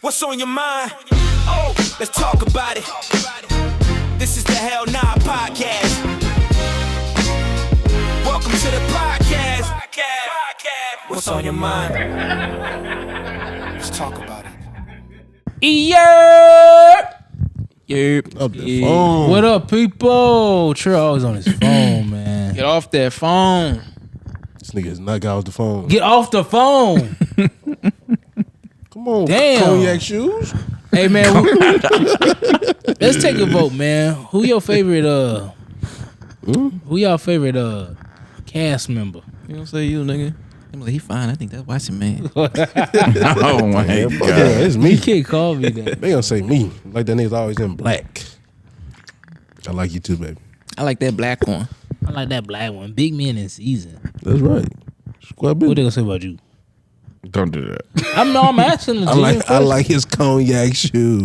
What's on your mind? Oh, let's talk about it. This is the Hell Nah Podcast. Welcome to the podcast. What's on your mind? Let's talk about it. Yeah. Up the phone. What up, people? Trill always on his phone, man. Get off that phone. This nigga is not got off the phone. Get off the phone. Come on, Damn. cognac shoes. Hey, man. Let's take a vote, man. Who your favorite? Who y'all favorite? Cast member? You don't say you, nigga. I'm like, he fine. I think that's watching man. Oh my Yeah, god. it's me. You can't call me that. They gonna say me. Like that nigga's always in black. I like you too, baby. I like that black one. I like that black one. Big man in season. That's right. Squad What they business. gonna say about you? Don't do that. I'm asking the I like his cognac shoes.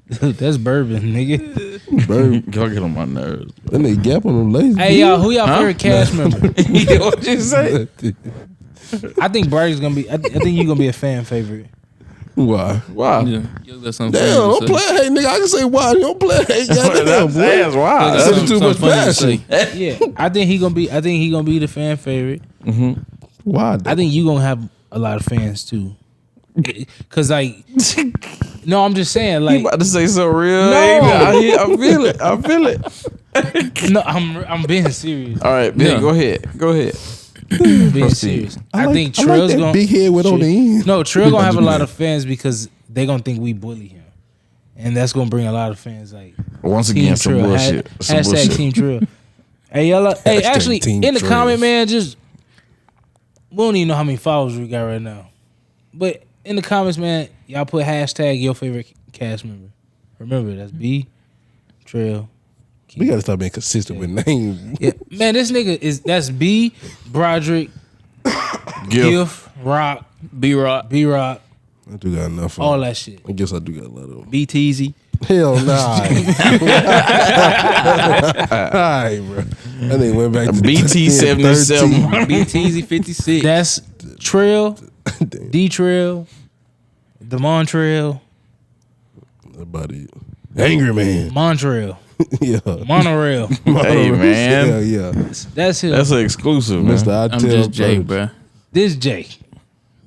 That's bourbon, nigga. Bird. Y'all get on my nerves. That nigga gap on them lazy. Hey, y'all, who y'all favorite cast member? What you say? I think Brady's gonna be. I think you're gonna be a fan favorite. Why? Wow. Yeah. You got something Damn, funny don't to play. Hey, nigga, I can say why. Don't play. Hey, goddamn, boy. That's wild. That's Something too much funny to passion. say. Yeah, I think he gonna be the fan favorite. Why? I think you gonna have a lot of fans too. Cause like, no, I'm just saying You like, about to say so real? No. I feel it. I feel it. no, I'm being serious. All right, Ben, Yeah. go ahead. Go ahead. I'm being serious. I think Trill's that gonna big head with on the end. No, Trill gonna have a lot of fans because they gonna think we bully him, and that's gonna bring a lot of fans. Like Once Team again, some Trill. bullshit. Some Hashtag bullshit. Team Trill. Hey, y'all. Hey, Hashtag actually, Team in the Trill. comment, man, just we don't even know how many followers we got right now, but in the comments, man, y'all put hashtag your favorite cast member. Remember, that's B, Trill. We gotta start being consistent with names. Yeah, man, this nigga that's B, Broderick, Gift, Rock, B-Rock, B Rock, I do got enough. all that shit. I guess I do got a lot of them. B-Teasy. Hell nah. Alright, bro. That nigga went back to BT 77. B-Teasy 56. That's Trill, Damn, D Trill, Demon Trill, about it. Angry man. Montreal, Yeah. Monorail. Hey, man. Yeah, yeah. That's him. That's an exclusive, man. Mr. I I'm tell just Jake, brothers. bro. This Jake,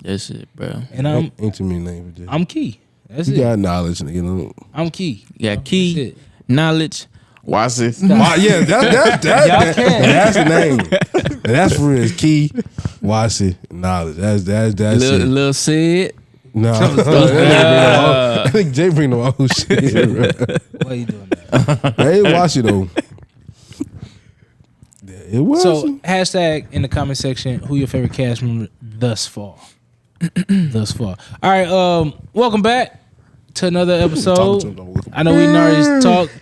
That's it, bro. and Ain't too many names for Jake. I'm Key. That's You it. got knowledge, you know. I'm Key. You got key, That's it. knowledge. Watch this. Wow, yeah, Y'all can. that's the name. And that's for his key. Watch it, knowledge. That's it. Lil Sid. No, I think Jay bring the old shit. Bro. Why you doing that? Hey, watch it though. Yeah, it was. So hashtag in the comment section who your favorite cast member thus far. Thus far. All right. Welcome back to another episode. I know we already talked,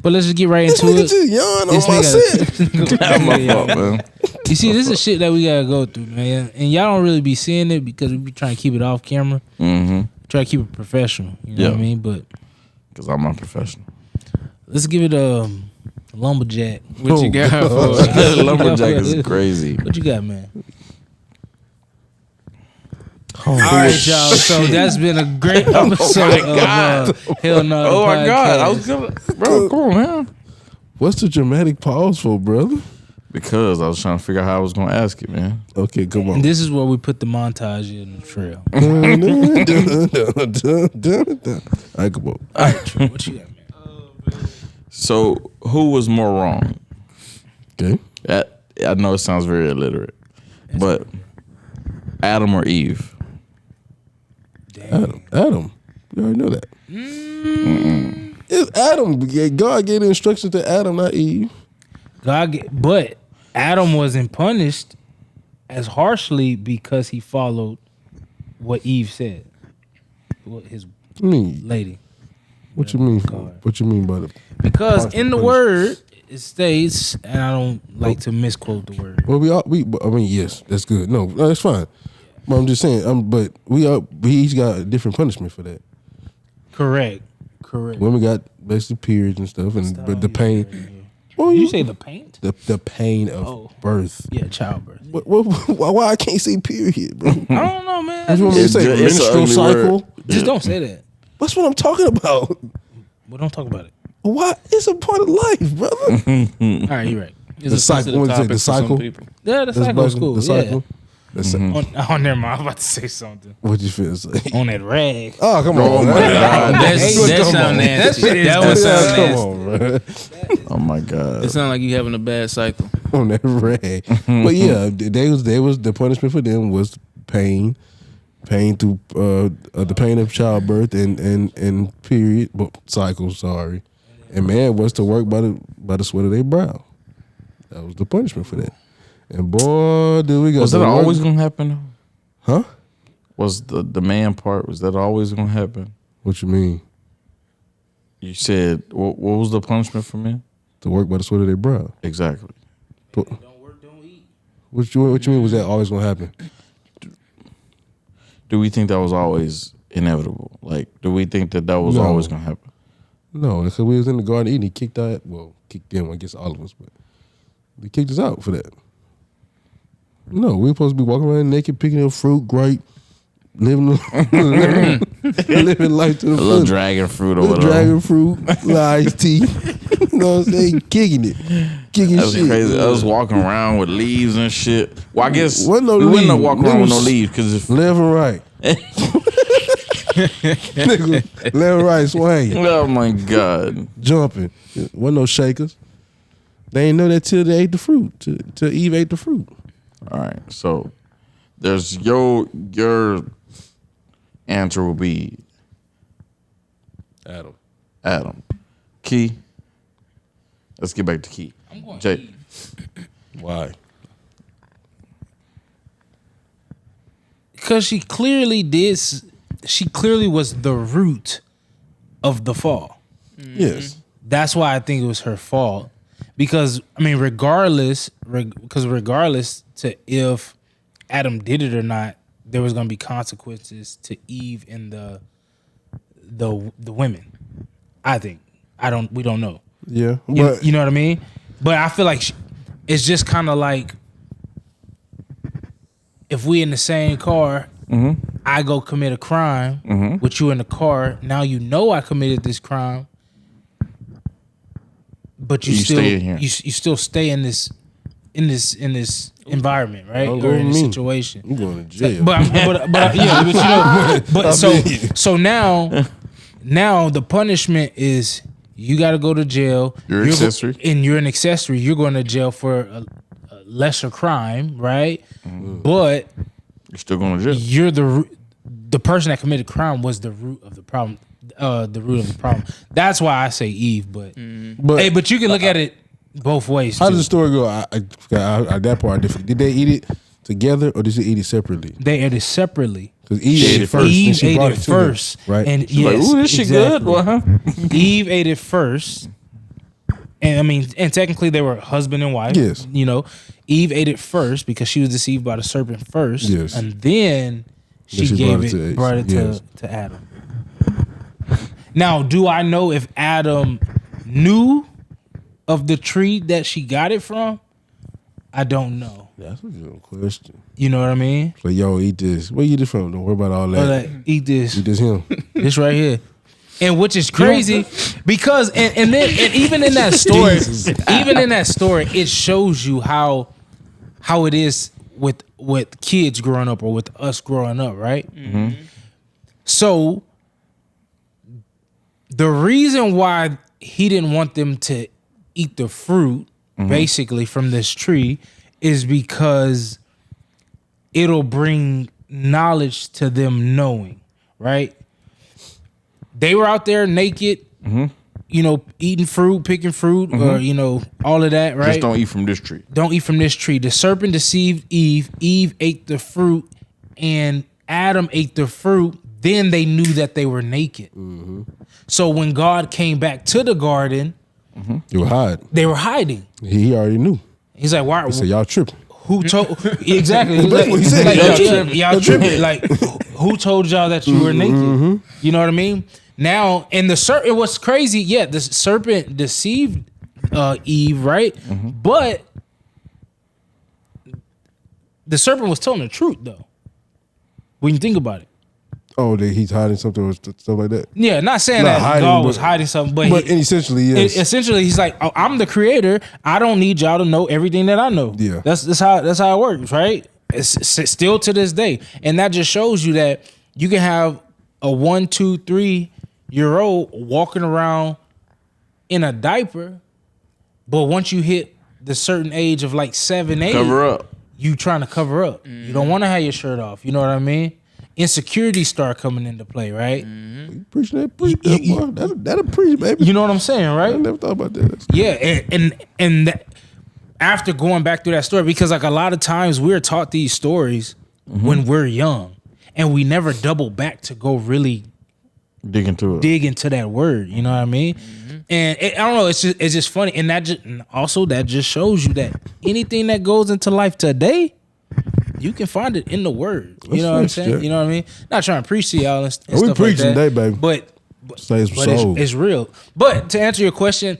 but let's just get right into Nigga it. just yawn This on my nigga- set. My fault, man. You see, this is shit that we gotta go through, man. And y'all don't really be seeing it because we be trying to keep it off camera. Mm-hmm. Try to keep it professional. You know what I Yeah. mean? But Because I'm not professional. let's give it a lumberjack. What you got for Lumberjack is crazy. What you got, man? All right, y'all. So that's been a great episode of Hell No. Oh my God. I Podcast. was gonna. Bro, come on, man. What's the dramatic pause for, brother? Because I was trying to figure out how I was going to ask it, man. Okay, come on. And this is where we put the montage in the trail. All right, come on. All right, Trey, what you got, man? So, who was more wrong? Okay. I know it sounds very illiterate, but Adam or Eve? Adam. You already know that. It's Adam. God gave the instructions to Adam, not Eve. But Adam wasn't punished as harshly because he followed what Eve said. What his I mean, lady. what you mean? God. What you mean by the? Because in the Punishment. word it states, and I don't like to misquote the word. Well, I mean, yes, that's good. No, that's fine. But I'm just saying. But we each got a different punishment for that. Correct. Women got basically periods and stuff, but the pain. Well, Did you say the paint? the pain of Oh. birth? Yeah, childbirth. Why I can't say period, bro? I don't know, man. What you want me to say? It's an Menstrual ugly cycle. word. Just don't say that. That's what I'm talking about. Well, don't talk about it. Why? It's a part of life, brother. All right, you're right. It's The a cycle. sensitive What is it? topic The for some cycle? people. Yeah, the cycle's cool. The cycle. That's Oh, never mind. I was about to say something. what you feel say. On that rag. Oh, come Oh on. my man. God. That Come sound on. nasty. That one one sound Yeah, nasty. come on, bro. Oh my God. It sound like you having a bad cycle. On that rag. But yeah, they was the punishment for them was pain through the pain of childbirth and period cycle. Sorry, and man was to work by the sweat of their brow. That was the punishment for that. And boy, did we got Was that to work. always gonna happen? Huh? Was the man part? Was that always gonna happen? What you mean? You said what was the punishment for men? To work by the sweat of their brow. Exactly. Don't work, don't eat. What you mean? Was that always gonna happen? Do we think that was always inevitable? Like, do we think that was No. always gonna happen? No, because we was in the garden eating. He kicked out. Well, kicked in. I guess all of us, but they kicked us out for that. No, we were supposed to be walking around naked, picking up fruit, grape, living life to the A little fullest. dragon fruit or Little whatever. dragon fruit, little iced tea. You know what I'm saying? Kicking it. Kicking That's shit. crazy. Us walking around with leaves and shit. Well, I guess Wasn't no we wouldn't have leaves. walked around with no Niggas- leaves because if Left and right. Nigga, left and right, swinging, oh my God, jumping. Wasn't no shakers. They ain't know that till they ate the fruit. Till Eve ate the fruit. all right. So there's your answer will be Adam. Key. Let's get back to Key. I'm going Jay. Eve. Why? Because she clearly was the root of the fall. Yes. That's why I think it was her fault. Because I mean, regardless to if Adam did it or not, there was going to be consequences to Eve and the women. I think. We don't know. Yeah. You, But you know what I mean? But I feel like it's just kind of like if we in the same car, I go commit a crime with you in the car. Now you know I committed this crime, but you still stay in here. you still stay in this environment, right? Don't Or go in this with me. situation. I'm going to jail. But yeah, but you know, but so now the punishment is you got to go to jail. You're accessory. And you're an accessory. You're going to jail for a lesser crime, right? Mm-hmm. But You're still going to jail. you're the person that committed crime was the root of the problem. The root of the problem. That's why I say Eve. But but you can look at it both ways. how too. does the story go? I that part different. Did they eat it together or did they eat it separately? They ate it separately. Because Eve ate it first. Eve then she ate brought it to them, first, right? And Like, yes, ooh, this shit exactly. good. Well, huh? Eve ate it first, and I mean, and technically they were husband and wife. Yes. you know, Eve ate it first because she was deceived by the serpent first. Yes. And then she she gave brought it to- yes. to Adam. Now, do I know if Adam knew of the tree that she got it from? I don't know. That's a good question. You know what I mean? So yo, eat this. Where you eat it from? Don't worry about all that. Or like, eat this. Eat this him. This right here. And which is crazy because and then and even in that story, it shows you how it is with kids growing up or with us growing up, right? So the reason why he didn't want them to eat the fruit basically from this tree is because it'll bring knowledge to them knowing, right? They were out there naked, you know, eating fruit, picking fruit, or, you know, all of that, right? Just don't eat from this tree. Don't eat from this tree. The serpent deceived Eve. Eve ate the fruit, and Adam ate the fruit. Then they knew that they were naked. So when God came back to the garden, You were hiding. they were hiding. He already knew. He's like, "Why? He said y'all tripping. Who told?" Exactly. He's That's what he said. Y'all tripping. Y'all tripping. Like, who told y'all that you were naked? You know what I mean? Now, and the serpent. What's crazy? Yeah, the serpent deceived Eve, right? Mm-hmm. But the serpent was telling the truth, though. When you think about it. Oh, that he's hiding something or stuff like that. Yeah, not saying Not that hiding, God was but- hiding something, but, But essentially, yes. essentially, he's like, oh, I'm the creator. I don't need y'all to know everything that I know. Yeah. that's how it works, right? It's still to this day, and that just shows you that you can have a 1, 2, 3-year-old walking around in a diaper, but once you hit the certain age of like 7, 8, Cover up. you trying to cover up. You don't want to have your shirt off. You know what I mean? Insecurities start coming into play, right? You preaching that, preach that, boy. That'll preach, baby. You know what I'm saying, I right? never thought about that. Yeah, and that, after going back through that story, because like a lot of times we're taught these stories when we're young, and we never double back to go really Dig into it. dig into that word. You know what I mean? And I don't know. It's just funny, and also that just shows you that anything that goes into life today, you can find it in the word. You That's know what I'm facts, saying? Jack. You know what I mean? Not trying to preach to y'all and We stuff preaching like that, today, baby. But Saves but soul. it's real. But to answer your question,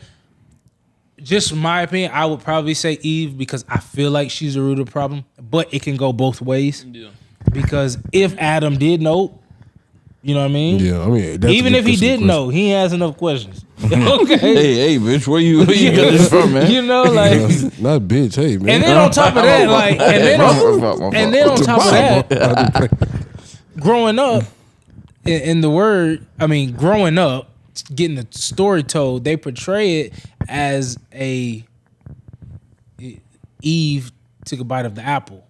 just my opinion, I would probably say Eve because I feel like she's the root of the problem. But it can go both ways. Yeah. Because if Adam did know, you know what I mean? Yeah, I mean, that's Even a if he good didn't question. know, he has enough questions. Okay. Hey, bitch, where you get this from, man? You know, like, Not bitch, hey man. and then on top of that, like, and then on top of that, growing up in the word, I mean, growing up, getting the story told, they portray it as Eve took a bite of the apple,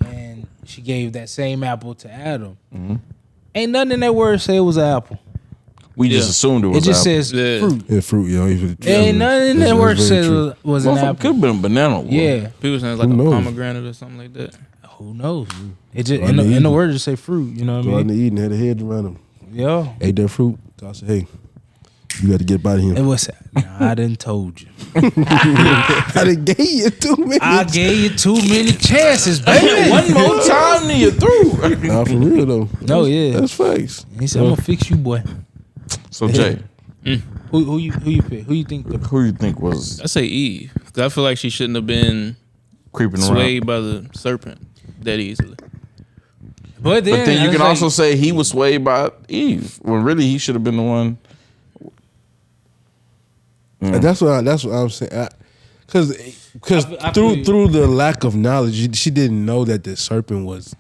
and she gave that same apple to Adam. Ain't nothing in that word say it was an apple. We just assumed it was It just apple. says Yeah. fruit. Yeah, fruit, yo. Ain't nothing in that word says it was an Motherfucker apple. could have been a banana. Boy. Yeah, People saying it's like Who a knows? pomegranate or something like that. who knows? It just Garden of in the Eden. word just say fruit. You know what I Garden mean? of Eden had a hedge around him. Yeah. Ate that fruit. God said, hey, you got to get by It him. was. I done told you. I done gave you 2 minutes. I gave you too many chances, baby. One more time, then you're through. Nah, for real though. No, yeah. That's facts. He said, "I'm gonna fix you, boy." So Jay, Who you pick? Who you think? who you think was I say Eve. 'Cause I feel like she shouldn't have been creeping around? swayed by the serpent that easily. But then, But then you it's can like- also say he was swayed by Eve, when really he should have been the one. And that's what I'm saying. Because I feel you. through the lack of knowledge, she didn't know that the serpent was.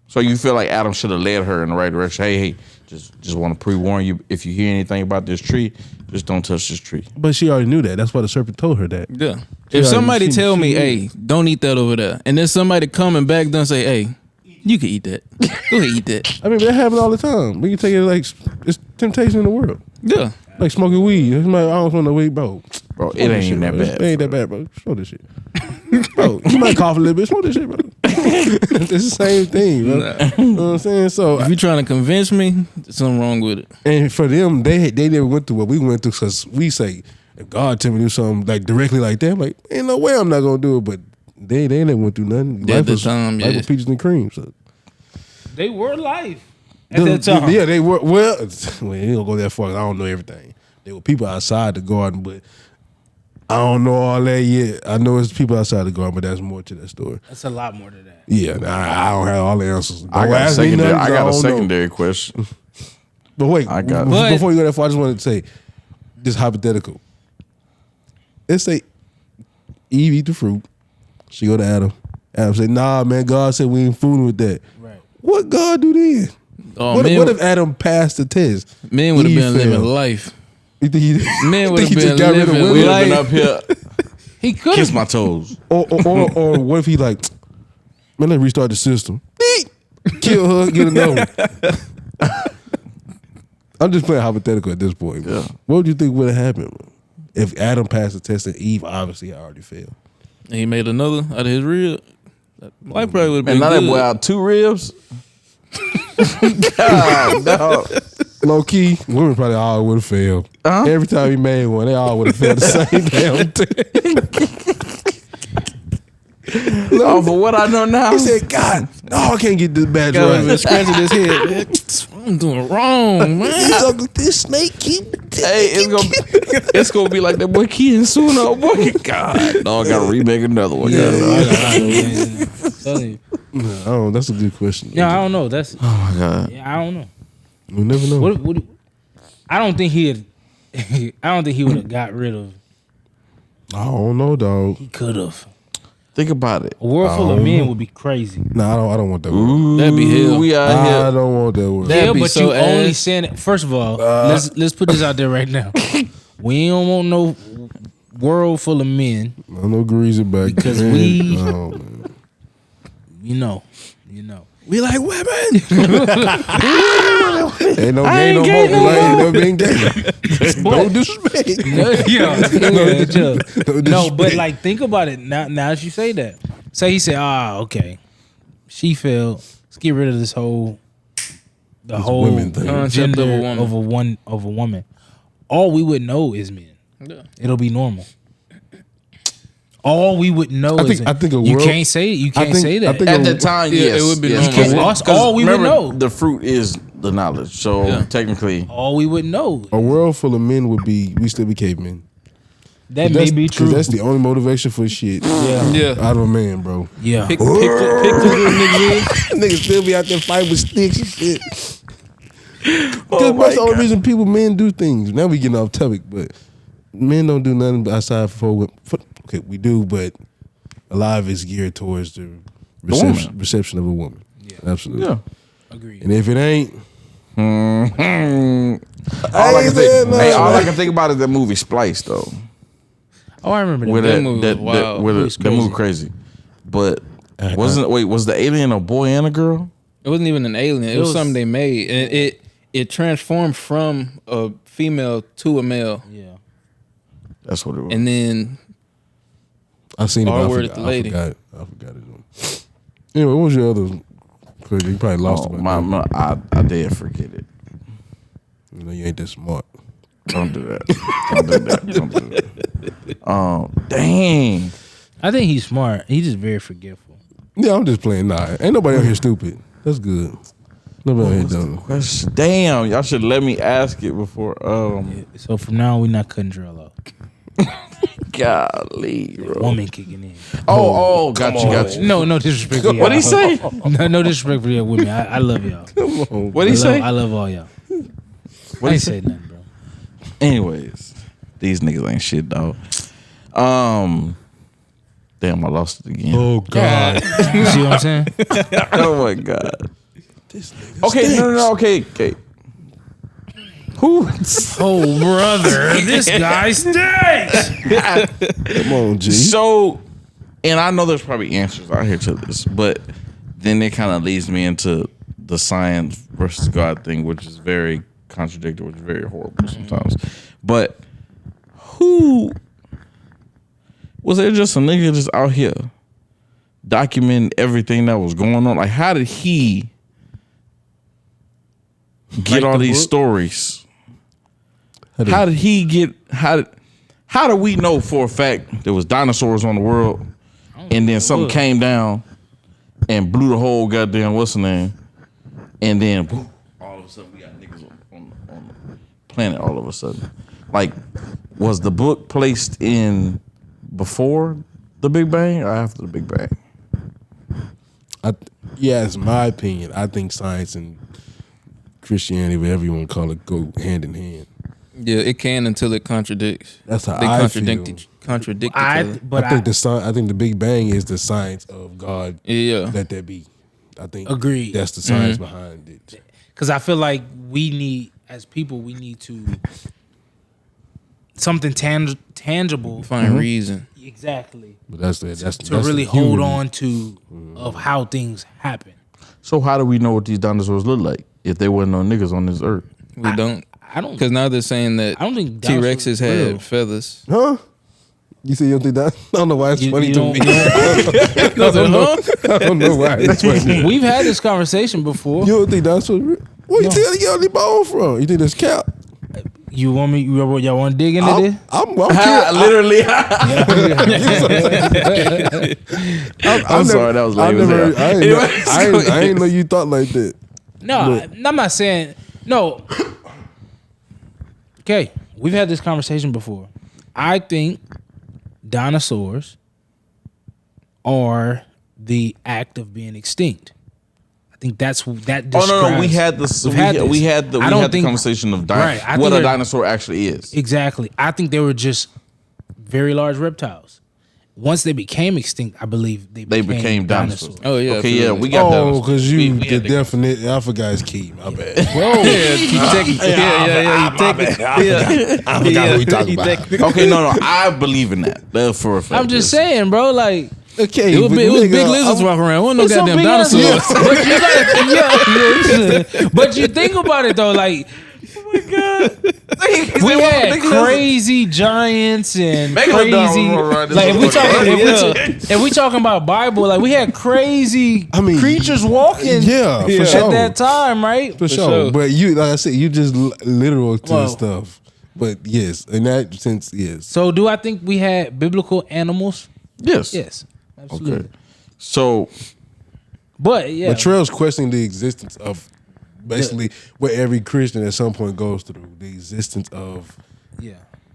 So you feel like Adam should have led her in the right direction. Hey, just want to pre-warn you. If you hear anything about this tree, just don't touch this tree. But she already knew that. That's why the serpent told her that. Yeah. She If already- somebody she- tell she me, knew. hey, don't eat that over there, and then somebody coming back done say, hey, you can eat that. Go ahead, eat that. I mean, that happens all the time. We can take it like it's temptation in the world. Yeah. Like smoking weed. It's like, I don't smoke no weed, bro. Bro, Smoke it this ain't shit, that bro. bad. It ain't that bad, bro. Smoke this shit. Bro, you might cough a little bit. Smoke this shit, bro. It's the same thing, bro. You know what I'm saying? So, If you trying to convince me, there's something wrong with it. and for them, they never went through what we went through because we say, if God tell me to do something like directly like that, I'm like, ain't no way I'm not going to do it. But they never went through nothing. Yeah, at the was, time, life yeah. was peaches and cream. So. they were life at that time. Yeah, they were. Well, we ain't gonna go that far. 'Cause I don't know everything. There were people outside the garden, but I don't know all that yet. I know it's people outside the garden, but there's more to that story. That's a lot more to that. Yeah, I don't have all the answers. I Don't got a ask me secondary. nothing, I 'cause got a don't know. secondary question. But wait, I got- before you go that far, I just wanted to say this hypothetical. Let's say Eve eat the fruit. She go to Adam. Adam say, "Nah, man. God said we ain't fooling with that." Right. What God do then? Oh, What if Adam passed the test? men would have Eve been living failed? life. You think he, Men you would think have he just been got rid of living women? We'd have been life. up here, He could kiss have. my toes. Or what if he like, man, let's restart the system. Kill her, get another one. I'm just playing hypothetical at this point. Yeah. What would you think would have happened if Adam passed the test and Eve obviously already failed? And he made another out of his rib. Life probably would have And been now that good. boy out 2 ribs. God, no. Low key, women probably all would have failed. Uh-huh. Every time he made one, they all would have failed the same damn thing. Oh, for what I know now. He said, God, no, I can't get this badge Got him right. scratching his head. I'm doing wrong, man. This snake keep. Hey, it's gonna be like that boy Key and Suno. Boy, God, no, I gotta remake another one. Yeah, I don't. That's a good question. I don't know. That's Oh my God. yeah, I don't know. We never know. What I don't think he had. I don't think he would have got rid of. I don't know, dog. He could have. Think about it. A world full of men would be crazy. Nah, I don't want that word. Ooh, That'd be hell. We out I here. don't want that word. That'd Yeah, be but so you only ass. saying it. First of all, let's put this out there right now. We don't want no world full of men. I know greasy back Because then. we- Oh, man. You know. We like women. Ain't no I gay ain't no gay more. no I ain't never been gay. No disrespect. No, but like think about it now. Now that you say that, say he said, okay, she failed. Let's get rid of this whole women thing. Concept gender of a woman. of a woman. All we would know is men. Yeah. It'll be normal. All we would know is I think a you world- can't say it. You can't think- say I that. think At the time, Yeah, yes, it would be yes. normal. You can't- us- all we would remember, know. the fruit is the knowledge. So Yeah. technically, All we would know. A world full of men would be, we still be cavemen. That may be 'Cause true. That's the only motivation for shit Yeah. out of a man, bro. Yeah. Pick the little niggas. Niggas still be out there fighting with sticks and shit. Oh Because that's the only reason men do things. Now we getting off topic, but men don't do nothing outside okay, we do, but a lot of it's geared towards the reception of a woman. Yeah, absolutely. yeah. Agreed. And if it ain't, All I can think about is that movie Splice, though. Oh, I remember that. Where That movie was wild. where It was that movie crazy. But was the alien a boy and a girl? It wasn't even an alien. It was was- something they made, and it transformed from a female to a male, Yeah. That's what it was. and then I seen it. But R-word I at the lady. forgot it. Anyway, what was your other? You probably lost it. by now. I did forget it. You know, you ain't that smart. Don't do that. Don't do that. Don't do that. Dang. I think he's smart. He's just very forgetful. Yeah, I'm just playing. Nah, ain't nobody out here stupid. That's good. Nobody out here dumb. Question. Damn. Y'all should let me ask it before. So from now on, we're not cutting Drill off. Golly, bro. Woman kicking in. Oh, got you. No disrespect for y'all. What'd he say? No disrespect for y'all women. I love y'all. What'd he say? I love all y'all. I he ain't say? say nothing, bro. Anyways, these niggas ain't shit, dog. Damn, I lost it again. Oh God. You see what I'm saying? Oh my god. Okay, no. Okay. Who? Oh, brother. This guy stinks. Come on, G. So, and I know there's probably answers out here to this, but then it kind of leads me into the science versus God thing, which is very contradictory, which is very horrible sometimes. But who was there? Just a nigga just out here documenting everything that was going on? Like, how did he get all these stories? How did he get? How do we know for a fact there was dinosaurs on the world, and then something came down and blew the whole goddamn what's the name, and then whoo, all of a sudden we got niggas on the planet. All of a sudden, like, was the book placed in before the Big Bang or after the Big Bang? It's my opinion. I think science and Christianity, whatever you want to call it, go hand in hand. yeah, it can until it contradicts. That's how They I contradict feel. contradict each I other. I think the Big Bang is the science of God. Yeah. Let that be. I think Agreed. that's the science behind it. Because I feel like we need, as people, we need to something tangible. Find reason. Exactly. But that's To really hold on to of how things happen. So how do we know what these dinosaurs look like if there wasn't no niggas on this earth? We don't. I don't. Because now they're saying that I don't think T-Rexes dinosaurs are real. had feathers. Huh? You say you don't think that? I don't know why it's You- funny you to don't- me. I don't know why it's funny. We've had this conversation before. You don't think that's what? Where you think they get all the bone from? You think that's cap? You want me? Y'all want to dig into this? I'm curious. Literally. I'm sorry, that was lame as hell. I ain't know you thought like that. No, I'm not saying no. Okay, we've had this conversation before. I think dinosaurs are the act of being extinct. I think that's that. Oh no, we describes- had this. We've We had the I don't think- conversation of Right, I what think a they're- dinosaur actually is. Exactly. I think they were just very large reptiles. Once they became extinct, I believe they became dinosaurs. Oh yeah. Okay, yeah, we got Oh, that. because you We the had to- definite. I forgot his key. My bad. I forgot who we talking about. Okay, no, I believe in that. That's for a fact. I'm just saying, bro. Like Okay, It was but big nigga, lizards walking around. Wasn't no it's some goddamn big ass- dinosaurs. But you gotta, but you think about it though, like we had crazy giants and Megalodon crazy. was right this Like motherfucker. if we talking about Bible, like we had crazy creatures walking. Yeah, for at sure. that time, right? For sure. sure. But you, like I said, you just literal to Well- stuff. But yes, in that sense, yes. So do I think we had biblical animals? Yes. Yes, absolutely. Okay. So But yeah, But Trail's questioning the existence of basically what every Christian at some point goes through: the existence of yeah.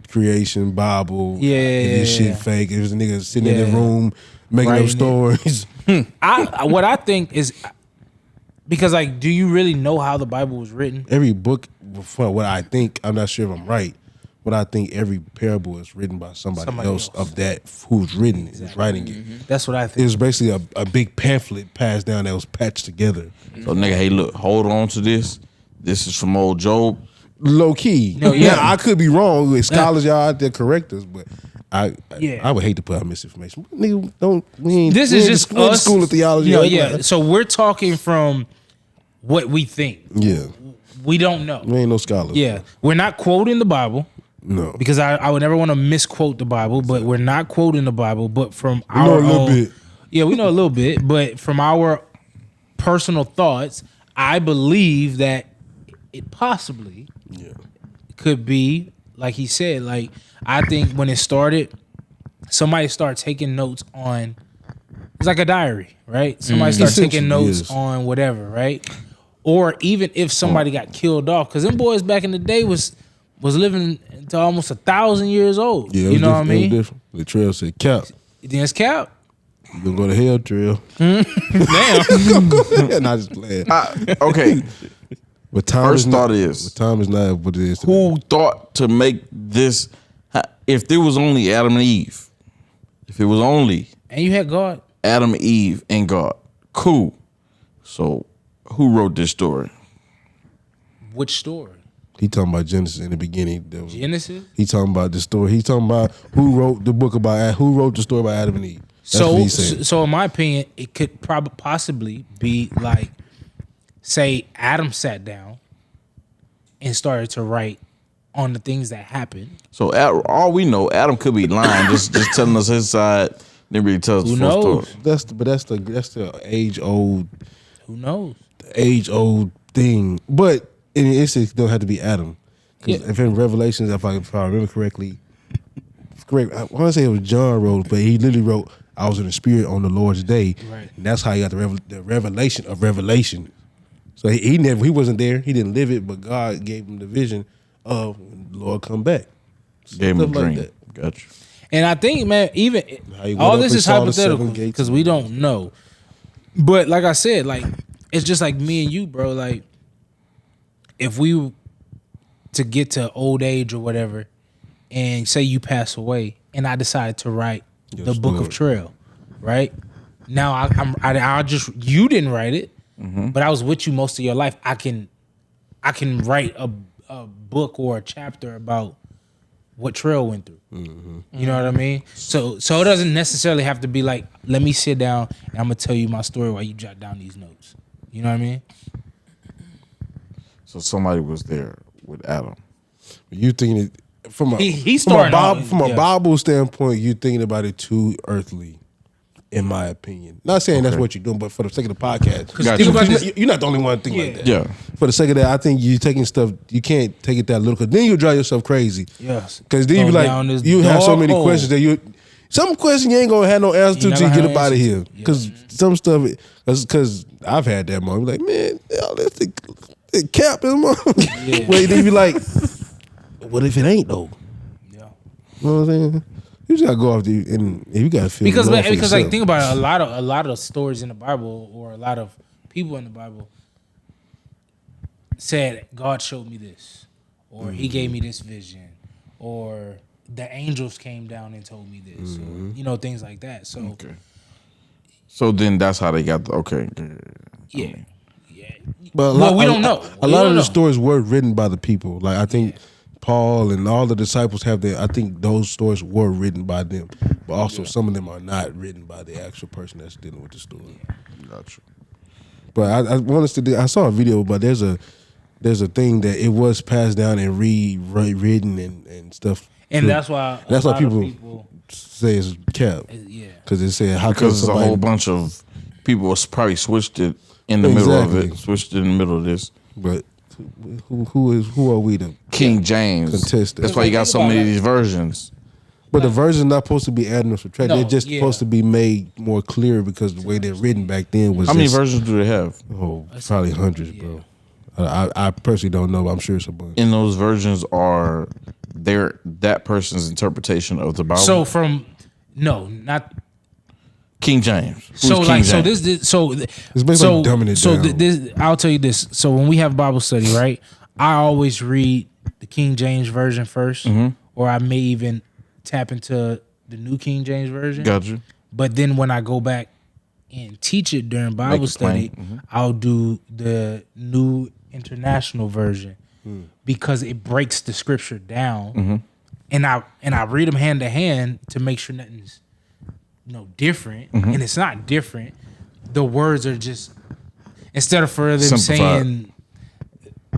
creation, Bible. Yeah, if this shit yeah. fake. If there's a nigga sitting in the Yeah. room making Writing up it. stories. What I think is because like, do you really know how the Bible was written? Every book, for what I think, I'm not sure if I'm right. But I think every parable is written by somebody else of that who's written it, who's writing it. That's what I It think. was basically a big pamphlet passed down that was patched together. So nigga, hey, look, hold on to this. This is from old Job. Low key. No, yeah. Now, I could be wrong. With scholars, y'all out there correct us, but I would hate to put out misinformation. Nigga, don't. We ain't, This we is ain't just we ain't us. school of theology. You know, like yeah. that. So we're talking from what we think. Yeah. We don't know. We ain't no scholars. Yeah, we're not quoting the Bible No. because I would never want to misquote the Bible. But we're not quoting the Bible. But from We know our a little own, bit. yeah, we know a little bit. But from our personal thoughts, I believe that it possibly could be like he said. Like I think when it started, somebody started taking notes on. It's like a diary, right? Somebody started taking Essentially, notes yes. on whatever, right? Or even if somebody got killed off, because them boys back in the day was living to almost 1,000 years old. Yeah, it you was know what I different. It was mean? different. The trail said, Cap, Then it's cap. you gonna go to hell, trail. Damn. Yeah, not just playing. Okay, But time first is thought not, is- but time is not what it is. today. who thought to make this? If there was only Adam and Eve, if it was only And you had God. Adam, Eve, and God, cool. So who wrote this story? Which story? He talking about Genesis in the beginning. There was, Genesis? he talking about the story. He talking about who wrote the book about who wrote the story about Adam and Eve. That's what he's saying. So in my opinion, it could probably possibly be like, say Adam sat down and started to write on the things that happened. So all we know, Adam could be lying, just telling us his side. Didn't really tell us Who the full knows? story. That's the age old Who knows? thing. But in the instance, it don't have to be Adam. 'Cause Yeah. if in Revelations, if I remember correctly, I want to say it was John wrote, but he literally wrote, "I was in the spirit on the Lord's day," Right. and that's how he got the revelation of Revelation. So he wasn't there, he didn't live it, but God gave him the vision of when the Lord come back. Gave him a Stuff like dream. that. Gotcha. And I think, man, even How he went all up this and is saw the seven hypothetical gates. because we don't know. But like I said, like it's just like me and you, bro. Like if we to get to old age or whatever, and say you pass away, and I decide to write the Book of Trail, right? Now I just you didn't write it, but I was with you most of your life. I can write a book or a chapter about what Trail went through. You know what I mean? So it doesn't necessarily have to be like, let me sit down and I'm gonna tell you my story while you jot down these notes. You know what I mean? So somebody was there with Adam. You thinking it from a He from a started Bible, out, from a yeah. Bible standpoint, you thinking about it too earthly. in my opinion. Not saying that's what you're doing, but for the sake of the podcast, Gotcha. you're not the only one thinking like that. Yeah. For the sake of that, I think you taking stuff, you can't take it that little, because then you drive yourself crazy. Yes. Because then you be Go down like, this you have so dark many hole. questions that some questions you ain't gonna have no answer to You till you never get have up out of answers. here. Because some stuff, because I've had that moment. Like, man, that's the cap in my. Yeah. Wait, then you be like, what if it ain't though? Yeah. You know what I'm saying? You just gotta go off and you gotta feel Because love for like yourself. think about it, a lot of stories in the Bible, or a lot of people in the Bible said God showed me this, or He gave me this vision, or the angels came down and told me this, or things like that. So Okay. So then that's how they got the yeah. But Well, we don't know. A We lot don't of the know. stories were written by the people. Like I think Paul and all the disciples have I think those stories were written by them. But also some of them are not written by the actual person that's dealing with the story. Gotcha. But I want us to do, I saw a video, but there's a thing that it was passed down and rewritten and stuff. And that's why That's a why lot of people say it's cap. yeah. Because they say how Because could a whole bunch of people was probably switched it in the middle of Exactly. it. Switched it in the middle of this. But who are we to? King James. Contest that. That's why you got so many of these versions. But the version's not supposed to be added or subtracted. No, They're just supposed to be made more clear because the way they're written back then was How many just- versions do they have? Oh, probably hundreds, bro. I personally don't know, but I'm sure it's a bunch. In those versions are that person's interpretation of the Bible. So from not King James. Who's so King like James? It's basically dumbing it down. this I'll tell you this. So when we have Bible study, right? I always read the King James version first, or I may even tap into the New King James version. Got you. But then when I go back and teach it during Bible it study, plain. I'll do the New International version because it breaks the scripture down, and I read them hand to hand to make sure nothing's different, and it's not different. The words are just, instead of for them Simplified. saying,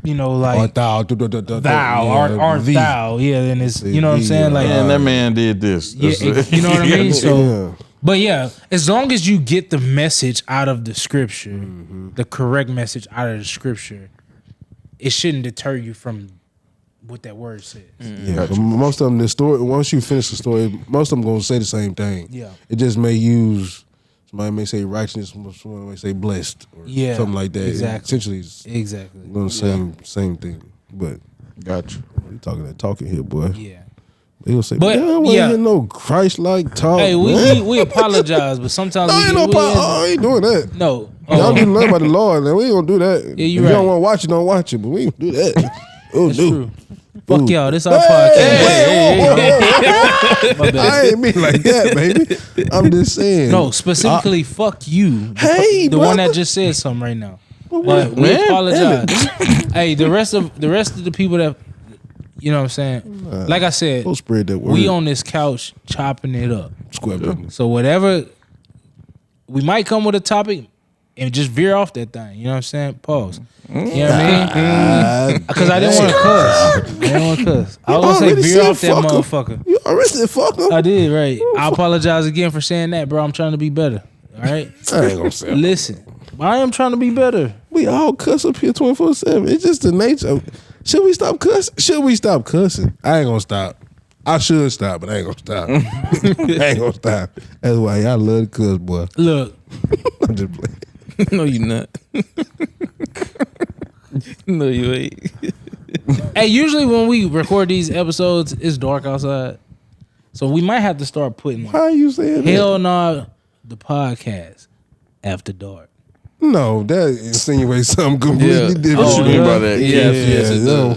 like Art thou, thou, art thee. thou, yeah, then it's See, what I'm thee, saying, like And that man did this. yeah, That's- you know what I mean. So. Yeah. But yeah, as long as you get the message out of the scripture, the correct message out of the scripture, it shouldn't deter you from what that word says. Yeah, but most of them, the story. Once you finish the story, most of them gonna say the same thing. Yeah. it just may use. Somebody may say righteousness, someone may say blessed, or Yeah, something like that. exactly. Essentially, it's Exactly. the same thing. But Got you. we talking here, boy. Yeah. They gonna say, But, but I don't want to yeah. hear no Christ-like talk. Hey, man. we apologize, but sometimes No, we ain't get, no problem. I ain't doing that. no. Y'all need to learn about the Lord, man. We ain't gonna do that. Yeah, you if right. you don't want to watch it, don't watch it. But we ain't gonna do that. Oh, That's dude. true. Fuck Ooh. y'all. This our podcast. My bad. I ain't mean like that, baby. I'm just saying. No, specifically, fuck you. Hey, the one brother. that just said something right now. But we man, apologize. Hey, the rest of the people that, you know what I'm saying. Like I said, Don't spread that word. we on this couch chopping it up. Square business. So whatever, we might come with a topic and just veer off that thing. You know what I'm saying? Pause. You know what I mean? Because I didn't want to cuss. I didn't want to cuss. I was gonna say already veer said off that fuck 'em. motherfucker. You already said fuck him. I did, right. I apologize again for saying that, bro. I'm trying to be better. All right? I ain't gonna say. Listen, I am trying to be better. We all cuss up here 24/7. It's just the nature of. Should we stop cussing? Should we stop cussing? I ain't gonna stop. I should stop, but I ain't gonna stop. I ain't gonna stop. That's why y'all love the cuss, boy. Look, I'm just playing. No, you not. No, you ain't. hey, usually when we record these episodes, it's dark outside. So we might have to start putting Why are you saying Hell Nah, the podcast after dark. that? No, that insinuates something completely Yeah. different. What you Oh, mean yeah. by that? Yes, it no.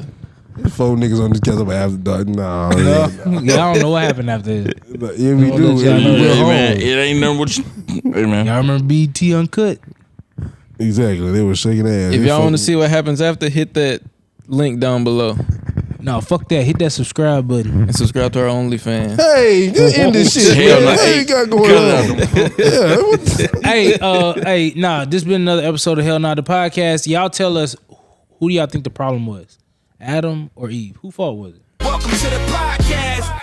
does. 4 niggas on this together by after dark. No, Yeah, I don't know what happened after that. But yeah, we I'll do. let y'all And know. we went Hey, home. man, it ain't nothing what you. Hey, man. Y'all remember BT Uncut? Exactly. They were shaking ass. If They y'all want to fucking- see what happens after, hit that link down below No, fuck that. Hit that subscribe button. and subscribe to our OnlyFans. Hey, just end this shit. Hell man. no. What Hey, you got going on? Yeah, what the- hey, nah, this been another episode of Hell Nah, the podcast. Y'all tell us, who do y'all think the problem was? Adam or Eve? Who fault was it? Welcome to the podcast.